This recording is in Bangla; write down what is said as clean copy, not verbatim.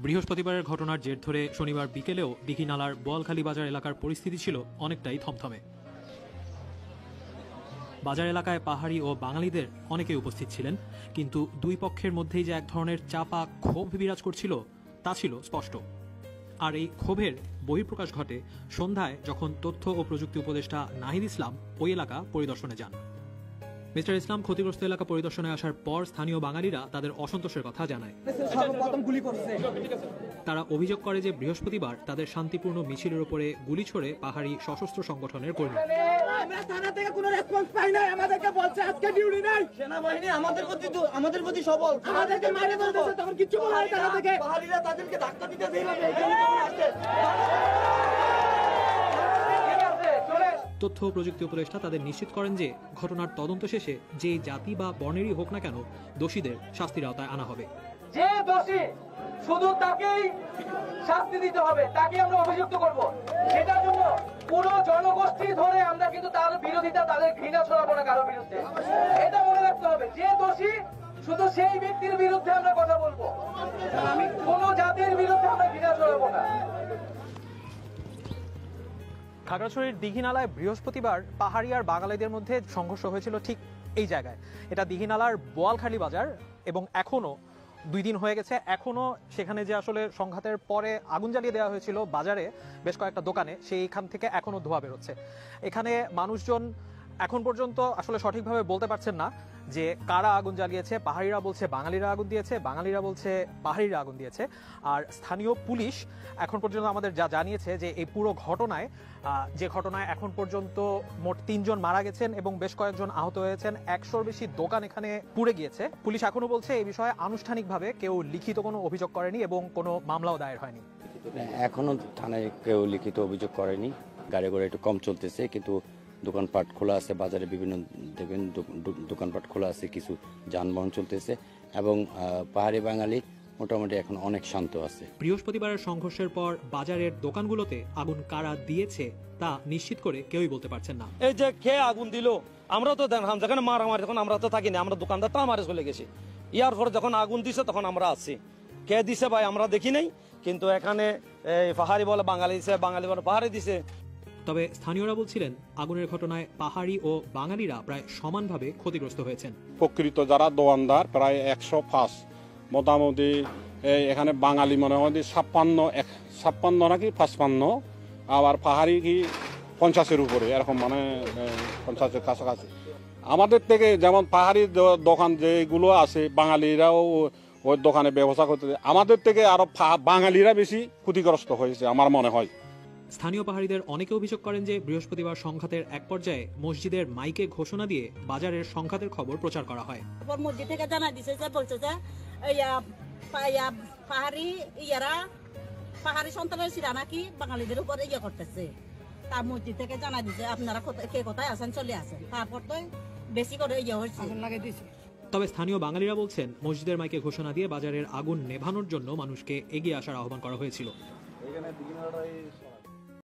বৃহস্পতিবারের ঘটনার জের ধরে শনিবার বিকেলেও দিঘিনালার বোয়ালখালী বাজার এলাকার পরিস্থিতি ছিল অনেকটাই থমথমে। বাজার এলাকায় পাহাড়ি ও বাঙালিদের অনেকেই উপস্থিত ছিলেন, কিন্তু দুই পক্ষের মধ্যেই যে এক ধরনের চাপা ক্ষোভ বিরাজ করছিল তা ছিল স্পষ্ট। আর এই ক্ষোভের বহিঃপ্রকাশ ঘটে সন্ধ্যায়, যখন তথ্য ও প্রযুক্তি উপদেষ্টা নাহিদ ইসলাম ওই এলাকা পরিদর্শনে যান। মিস্টার ইসলাম ক্ষতিগ্রস্ত এলাকা পরিদর্শনে আসার পর স্থানীয় বাঙালিরা তাদের অসন্তোষের কথা জানায়। তারা অভিযোগ করে যে বৃহস্পতিবার তাদের শান্তিপূর্ণ মিছিলের উপরে গুলি ছড়ে পাহাড়ি সশস্ত্র সংগঠনের কর্মী। তথ্য ও প্রযুক্তি উপদেষ্টা তাদের নিশ্চিত করেন যে ঘটনার তদন্ত শেষে যে জাতি বা বর্ণেরই হোক না কেন, দোষীদের শাস্তির আওতায় আনা হবে। যে দোষী শুধু তাকেই শাস্তি দিতে হবে, তাকে আমরা অভিযুক্ত করব। সেটার জন্য পুরো জনগোষ্ঠী ধরে আমরা কিন্তু তার বিরোধিতা, তাদের ঘৃণা ছড়াবো না কারোর বিরুদ্ধে। এটা মনে রাখতে হবে, যে দোষী শুধু সেই ব্যক্তির বিরুদ্ধে আমরা কথা বলবো, কোন জাতির বিরুদ্ধে আমরা ঘৃণা ছড়াবো না। খাগড়াছড়ির দিঘিনালায় বৃহস্পতিবার পাহাড়ি আর বাঙালিদের মধ্যে সংঘর্ষ হয়েছিল ঠিক এই জায়গায়। এটা দিঘিনালার বোয়ালখালী বাজার এবং এখনো 2 দিন হয়ে গেছে, এখনো সেখানে যে আসলে সংঘাতের পরে আগুন জ্বালিয়ে দেওয়া হয়েছিল বাজারে বেশ কয়েকটা দোকানে, সেইখান থেকে এখনো ধোঁয়া বেরোচ্ছে। এখানে মানুষজন এখন পর্যন্ত আসলে সঠিকভাবে বলতে পারছেন না যে কারা আগুন জ্বালিয়েছে। পাহাড়িরা বলছে বাঙালিরা আগুন দিয়েছে, বাঙালিরা বলছে পাহাড়িরা আগুন দিয়েছে। আর স্থানীয় পুলিশ এখন পর্যন্ত আমাদের যা জানিয়েছে যে এই পুরো ঘটনায় এখন পর্যন্ত মোট 3 জন মারা গেছেন এবং বেশ কয়েকজন আহত হয়েছেন। 100-র বেশি দোকান এখানে পুড়ে গিয়েছে। পুলিশ এখনো বলছে এই বিষয়ে আনুষ্ঠানিকভাবে কেউ লিখিত কোনো অভিযোগ করেনি এবং কোনো মামলাও দায়ের হয়নি। এখনো থানায় কেউ লিখিত অভিযোগ করেনি। গাড়ি ঘোড়া একটু কম চলতেছে, কিন্তু দোকানপাট খোলা আছে, বাজারে বিভিন্ন দেখবেন দোকানপাট খোলা আছে, কিছু যানবাহন চলতেছে এবং পাহাড়ি বাঙালি মোটামুটি এখন অনেক শান্ত আছে। বৃহস্পতিবারের সংঘর্ষের পর বাজারের দোকানগুলোতে আগুন কারা দিয়েছে তা নিশ্চিত করে কেউই বলতে পারছেন না। এই যে কে আগুন দিল, আমরা তো দেখলাম যেখানে মারামারি, তখন আমরা তো থাকিনি, আমরা দোকানদার তো আমারে চলে গেছি। ইয়ার পরে যখন আগুন দিছে তখন আমরা আসছি। কে দিছে ভাই আমরা দেখি নাই, কিন্তু এখানে পাহাড়ি বলে বাঙালি দিছে, বাঙালি বলে পাহাড়ি দিছে। তবে স্থানীয়রা বলছিলেন আগুনের ঘটনায় পাহাড়ি ও বাঙালিরা প্রায় সমানভাবে ক্ষতিগ্রস্ত হয়েছেন। প্রকৃত যারা দোকানদার প্রায় 105, মোটামুটি এখানে বাঙালি মনে হয় 56 নাকি 55, আবার পাহাড়ি কি 50-এর উপরে, এরকম মানে 50-এর কাছাকাছি। আমাদের থেকে যেমন পাহাড়ি দোকান যেগুলো আছে, বাঙালিরাও ওই দোকানে ব্যবসা করতে, আমাদের থেকে আরো বাঙালিরা বেশি ক্ষতিগ্রস্ত হয়েছে আমার মনে হয়। স্থানীয় পাহাড়িদের অনেকে অভিযোগ করেন যে বৃহস্পতিবার সংঘাতের এক পর্যায়ে মসজিদের মাইকে ঘোষণা দিয়ে বাজারের সংঘাতের খবর প্রচার করা হয়। মসজিদ থেকে জানা দিছে যে বলছে যে পাহাড়ি সন্তানের ছিল নাকি বাঙালিদের উপর করতেছে। তার মসজিদ থেকে জানা দিছে আপনারা কে কোথায় আছেন, চলে আসেন। তারপর তো বেশি করে হয়েছে। তবে স্থানীয় বাঙালিরা বলছেন মসজিদের মাইকে ঘোষণা দিয়ে বাজারের আগুন নেভানোর জন্য মানুষকে এগিয়ে আসার আহ্বান করা হয়েছিল।